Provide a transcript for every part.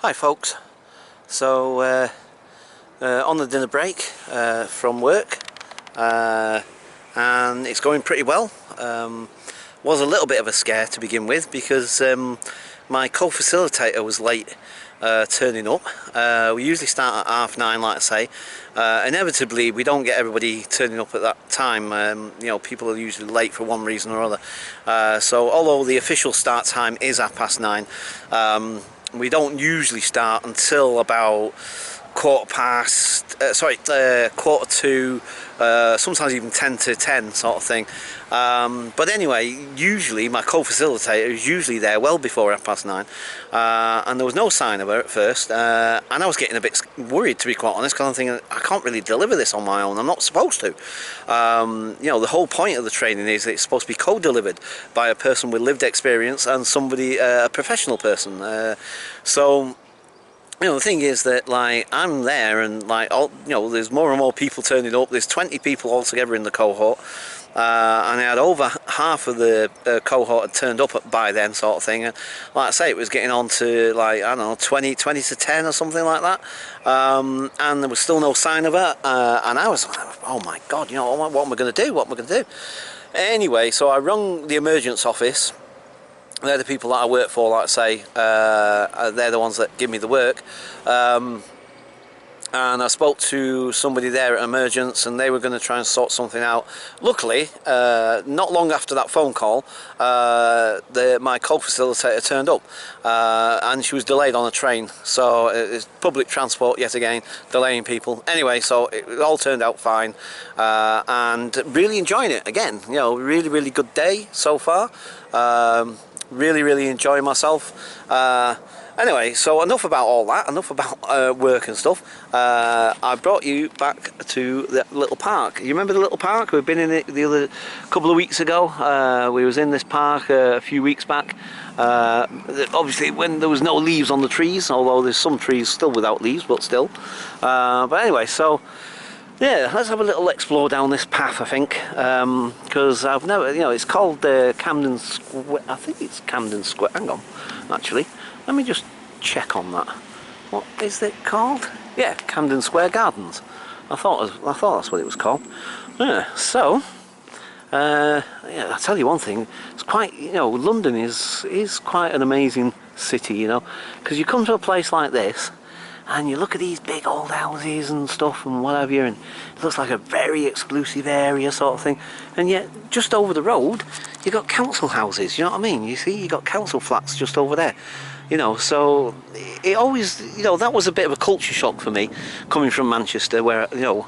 Hi folks, so on the dinner break from work, and it's going pretty well. Was a little bit of a scare to begin with because my co-facilitator was late turning up. We usually start at 9:30, like I say. Inevitably we don't get everybody turning up at that time. You know, people are usually late for one reason or other. So although the official start time is 9:30, we don't usually start until about quarter to, sometimes even 10 to 10 sort of thing. But anyway, usually my co-facilitator is usually there well before 9:30, and there was no sign of her at first, and I was getting a bit worried, to be quite honest, because I'm thinking I can't really deliver this on my own. I'm not supposed to. You know, the whole point of the training is that it's supposed to be co-delivered by a person with lived experience and somebody, a professional person. So you know, the thing is that, like, I'm there and, like, you know, there's more and more people turning up. There's 20 people altogether in the cohort, and I had over half of the cohort had turned up by then, sort of thing. And like I say, it was getting on to, like, I don't know, 20 to 10 or something like that, and there was still no sign of her, and I was like, oh my god, you know, what am I going to do, Anyway, so I rung the emergence office. They're the people that I work for, like I say. They're the ones that give me the work, and I spoke to somebody there at emergence, and they were going to try and sort something out. Luckily, not long after that phone call, my co-facilitator turned up, and she was delayed on a train, so it's public transport yet again, delaying people. Anyway, so it all turned out fine, and really enjoying it again. You know, really good day so far. Really enjoying myself. Anyway, so enough about all that, enough about work and stuff. I brought you back to the little park. You remember the little park? We've been in it the other couple of weeks ago. We was in this park a few weeks back. Obviously when there was no leaves on the trees, although there's some trees still without leaves, but still. But anyway, so yeah, let's have a little explore down this path, I think, because I've never, you know, it's called Camden Square. I think it's Camden Square. Hang on, actually, let me just check on that. What is it called? Yeah, Camden Square Gardens. I thought that's what it was called. Yeah, so yeah, I'll tell you one thing. It's quite, you know, London is quite an amazing city, you know, because you come to a place like this, and you look at these big old houses and stuff and what have you, and it looks like a very exclusive area sort of thing, and yet just over the road you got council houses, you know what I mean? You see, you got council flats just over there, you know. So it always, you know, that was a bit of a culture shock for me coming from Manchester, where, you know,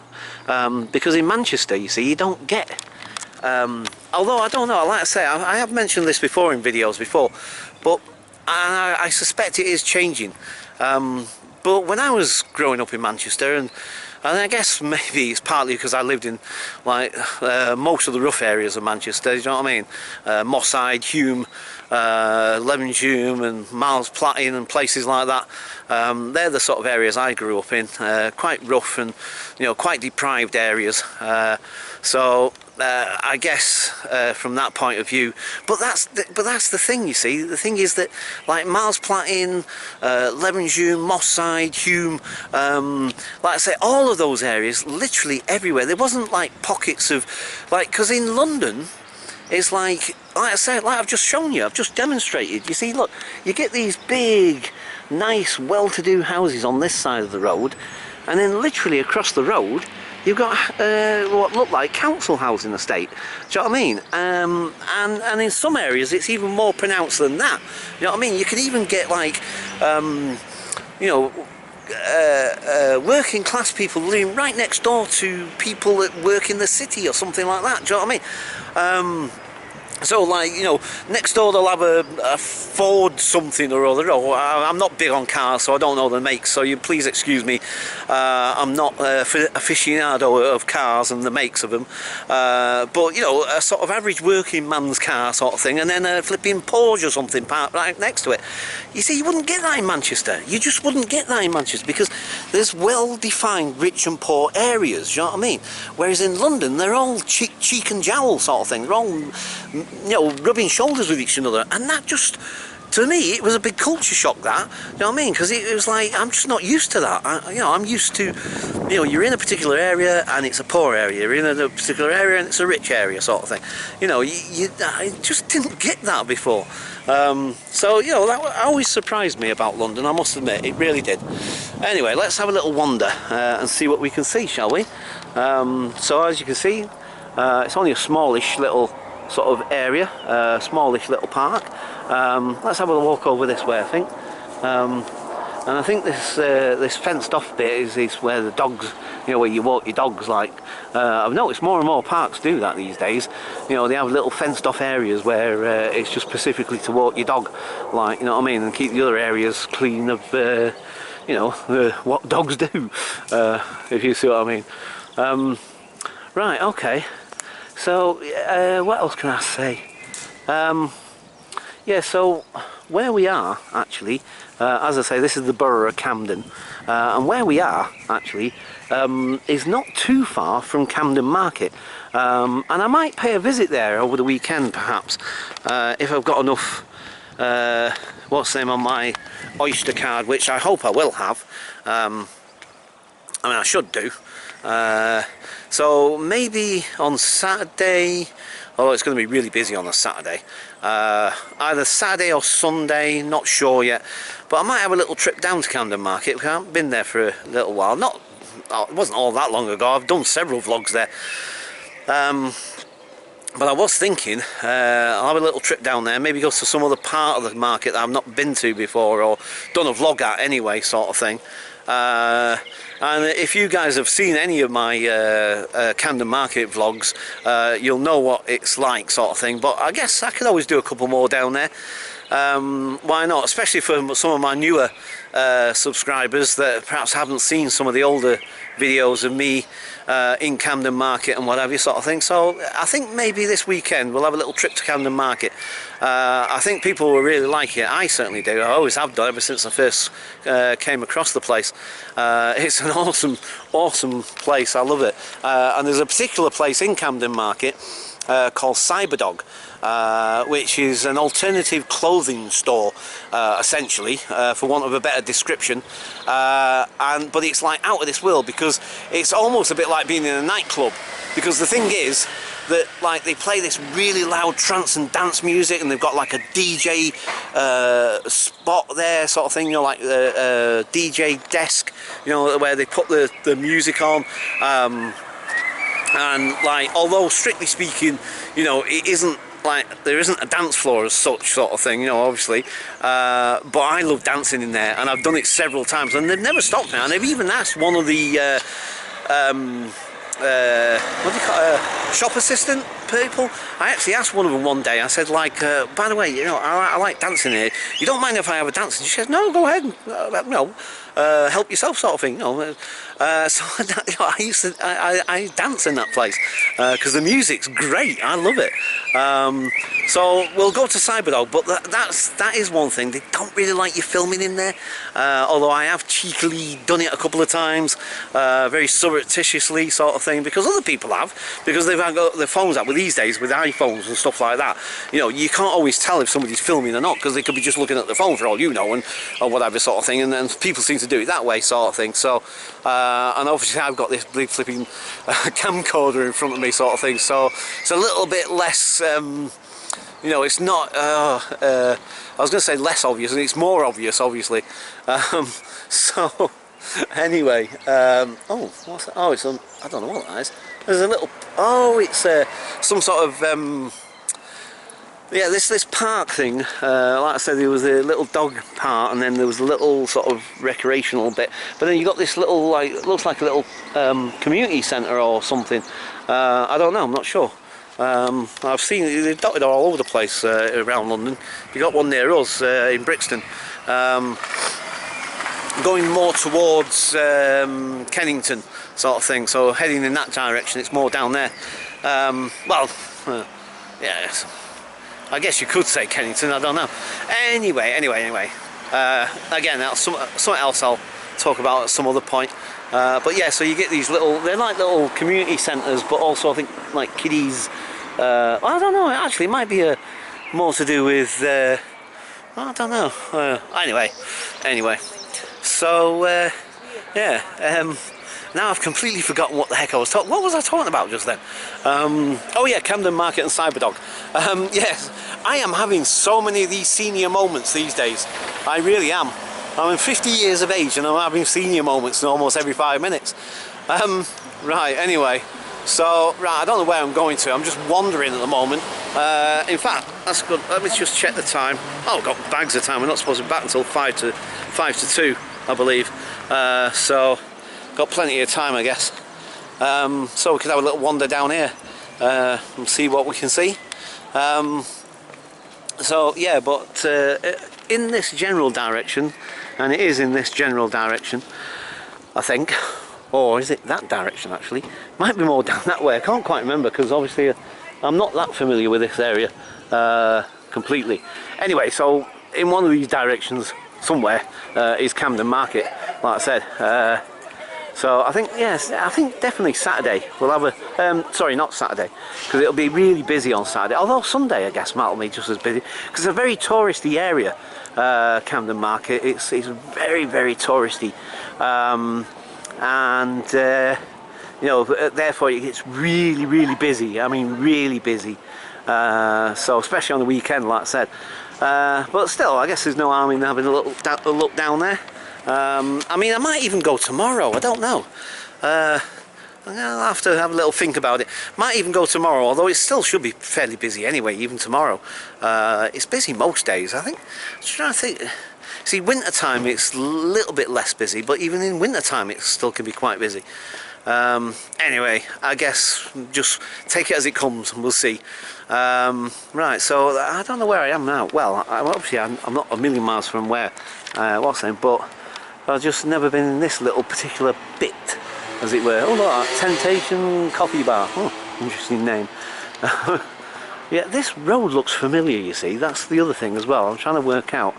because in Manchester, you see, you don't get, although I don't know, like I say, I have mentioned this before in videos before, but I suspect it is changing. But when I was growing up in Manchester, and I guess maybe it's partly because I lived in, like, most of the rough areas of Manchester, you know what I mean? Moss Side, Hume, Levenshulme and Miles Platting and places like that. They're the sort of areas I grew up in, quite rough and, you know, quite deprived areas. So I guess from that point of view, but that's the thing, you see. The thing is that, like, Miles Platting, Levenshulme, Moss Side, Hume, like I say, all of those areas, literally everywhere. There wasn't like pockets of, like, because in London it's like I say, like I've just shown you, I've just demonstrated. You see, look, you get these big, nice, well-to-do houses on this side of the road, and then literally across the road you've got what look like council housing estate. Do you know what I mean? And in some areas it's even more pronounced than that. You know what I mean? You can even get, like, you know, working class people living right next door to people that work in the city or something like that. Do you know what I mean? So, like, you know, next door they'll have a Ford something or other. Oh, I'm not big on cars, so I don't know the makes, so you please excuse me. I'm not aficionado of cars and the makes of them. But, you know, a sort of average working man's car sort of thing, and then a flipping Porsche or something parked right next to it. You see, you wouldn't get that in Manchester. You just wouldn't get that in Manchester, because there's well-defined rich and poor areas, you know what I mean? Whereas in London, they're all cheek and jowl sort of thing. They're all, you know, rubbing shoulders with each other, and that just to me, it was a big culture shock, that, you know what I mean? Because it was like, I'm just not used to that. I'm used to, you're in a particular area and it's a poor area. You're in a particular area and it's a rich area, sort of thing. I just didn't get that before. So, that always surprised me about London, I must admit, it really did. Anyway, let's have a little wander and see what we can see, shall we? So, as you can see, it's only a smallish little sort of area, smallish little park. Let's have a walk over this way, I think. And I think this fenced off bit is where the dogs, where you walk your dogs. Like, I've noticed more and more parks do that these days. They have little fenced off areas where it's just specifically to walk your dog, like, you know what I mean, and keep the other areas clean of, what dogs do, if you see what I mean. Right, okay. So, what else can I say? Yeah, so where we are, actually, as I say, this is the borough of Camden, and where we are, actually, is not too far from Camden Market, and I might pay a visit there over the weekend, perhaps, if I've got enough, what's the name on my Oyster card, which I hope I will have. I should do. So maybe on Saturday, although it's going to be really busy on a Saturday, either Saturday or Sunday, not sure yet, but I might have a little trip down to Camden Market because I haven't been there for a little while. It wasn't all that long ago. I've done several vlogs there, but I was thinking I'll have a little trip down there, maybe go to some other part of the market that I've not been to before or done a vlog at anyway, sort of thing. And if you guys have seen any of my Camden Market vlogs, you'll know what it's like, sort of thing. But I guess I could always do a couple more down there. Why not? Especially for some of my newer subscribers that perhaps haven't seen some of the older videos of me in Camden Market and what have you, sort of thing. So I think maybe this weekend we'll have a little trip to Camden Market. I think people will really like it. I certainly do. I always have done ever since I first came across the place. It's an awesome place. I love it. And there's a particular place in Camden Market called Cyberdog, which is an alternative clothing store, essentially, for want of a better description. But it's like out of this world, because it's almost a bit like being in a nightclub, because the thing is that, like, they play this really loud trance and dance music, and they've got like a DJ spot there, sort of thing, like a DJ desk, where they put the music on. And like, although strictly speaking, it isn't like, there isn't a dance floor as such, sort of thing, obviously, but I love dancing in there, and I've done it several times, and they've never stopped now. And they've even asked one of the what do you call it, shop assistant people. I actually asked one of them one day, I said, like, by the way, I like dancing here, you don't mind if I have a dance? And she says, no, go ahead, help yourself, sort of thing. So I dance in that place because the music's great. I love it. So we'll go to Cyberdog, but that is one thing. They don't really like you filming in there, although I have cheekily done it a couple of times, very surreptitiously, sort of thing, because other people have, because they've got their phones out with these days with iPhones and stuff like that. You can't always tell if somebody's filming or not, because they could be just looking at their phone for all you know, or whatever, sort of thing. And then people seem to do it that way, sort of thing. So and obviously I've got this big flipping camcorder in front of me, sort of thing, so it's a little bit less, it's not, I was going to say less obvious, and it's more obvious, obviously. So anyway, oh, what's that? Oh, I don't know what that is. There's a little, it's some sort of, yeah, this park thing, like I said, there was a little dog part, and then there was a little sort of recreational bit, but then you got this little, like, it looks like a little community centre or something. I don't know, I'm not sure. I've seen it, they've dotted all over the place around London. You got one near us in Brixton, going more towards Kennington, sort of thing, so heading in that direction. It's more down there. Yes, I guess you could say Kennington, I don't know. Anyway, again, that's something else I'll talk about at some other point. But yeah, so you get these little, they're like little community centres, but also I think like kiddies, I don't know, actually it might be more to do with I don't know. Anyway. So yeah. Now I've completely forgotten what the heck I was talking. What was I talking about just then? Oh yeah, Camden Market and Cyberdog. Yes, I am having so many of these senior moments these days. I really am. I'm 50 years of age and I'm having senior moments almost every 5 minutes. Right. Anyway. So, right, I don't know where I'm going to. I'm just wandering at the moment. In fact, that's good. Let me just check the time. Oh, I've got bags of time. We're not supposed to be back until 5 to 2, I believe. So, got plenty of time, I guess. So we could have a little wander down here and see what we can see. So, yeah, but in this general direction, and it is in this general direction, I think. Or is it that direction actually? Might be more down that way. I can't quite remember because obviously I'm not that familiar with this area completely. Anyway, so in one of these directions somewhere is Camden Market, like I said. So I think, yes, I think definitely Saturday we'll have a, sorry, not Saturday, because it'll be really busy on Saturday. Although Sunday I guess might be just as busy because it's a very touristy area, Camden Market. It's very, very touristy. And you know, therefore it's really, really busy. I mean, really busy. So especially on the weekend, like I said. But still, I guess there's no harm in having a look down there. I mean, I might even go tomorrow. I don't know. I'll have to have a little think about it. Might even go tomorrow, although it still should be fairly busy anyway, even tomorrow. It's busy most days, I think. I'm just trying to think. See, winter time it's a little bit less busy, but even in winter time it still can be quite busy. Anyway, I guess just take it as it comes and we'll see. Right, so I don't know where I am now. Well, obviously I'm not a million miles from where what's name, but I've just never been in this little particular bit, as it were. Oh look, Temptation Coffee Bar. Oh, interesting name. Yeah, this road looks familiar, you see. That's the other thing as well. I'm trying to work out.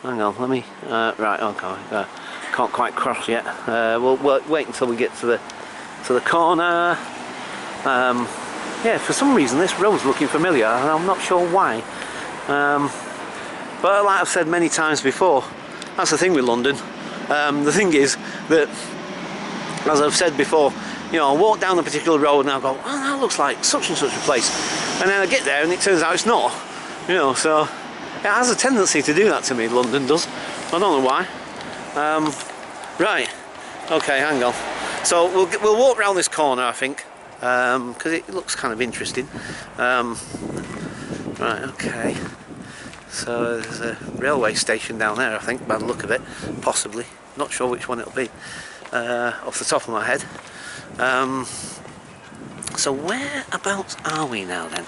Hang on, let me. Right, okay. Can't quite cross yet. We'll wait until we get to the corner. Yeah, for some reason this road's looking familiar, and I'm not sure why. But like I've said many times before, that's the thing with London. The thing is that, as I've said before, you know, I walk down a particular road and I go, oh, that looks like such and such a place, and then I get there and it turns out it's not. You know, so it has a tendency to do that to me. London does. I don't know why. Right. Okay, hang on. So we'll walk around this corner, I think, because it looks kind of interesting. Right. Okay. So there's a railway station down there, I think, by the look of it. Possibly. Not sure which one it'll be. Off the top of my head. So whereabouts are we now then?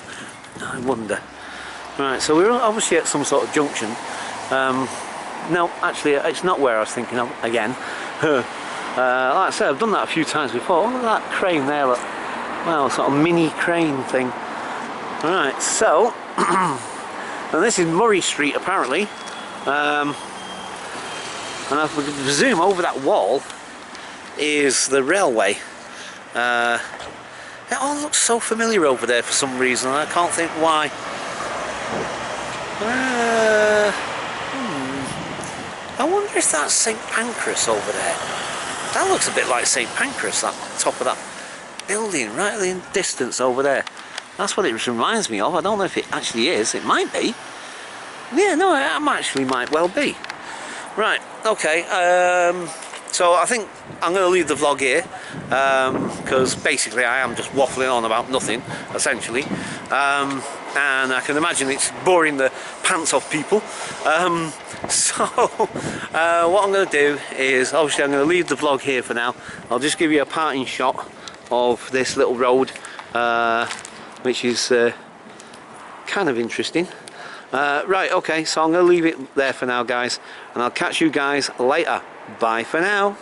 I wonder. Right, so we're obviously at some sort of junction. No, actually it's not where I was thinking of again. Like I said, I've done that a few times before. Look at that crane there, look. Well, sort of mini crane thing. Alright, so and this is Murray Street apparently. And if we zoom over that wall is the railway. It all looks so familiar over there for some reason. I can't think why. I wonder if that's St Pancras over there. That looks a bit like St Pancras, that top of that building right in the distance over there. That's what it reminds me of. I don't know if it actually is. It might be. Yeah, no, it actually might well be. Right, okay. So I think I'm going to leave the vlog here because basically I am just waffling on about nothing, essentially. And I can imagine it's boring the pants off people. So what I'm going to do is, obviously I'm going to leave the vlog here for now. I'll just give you a parting shot of this little road, which is kind of interesting. Right, okay, so I'm going to leave it there for now, guys, and I'll catch you guys later. Bye for now.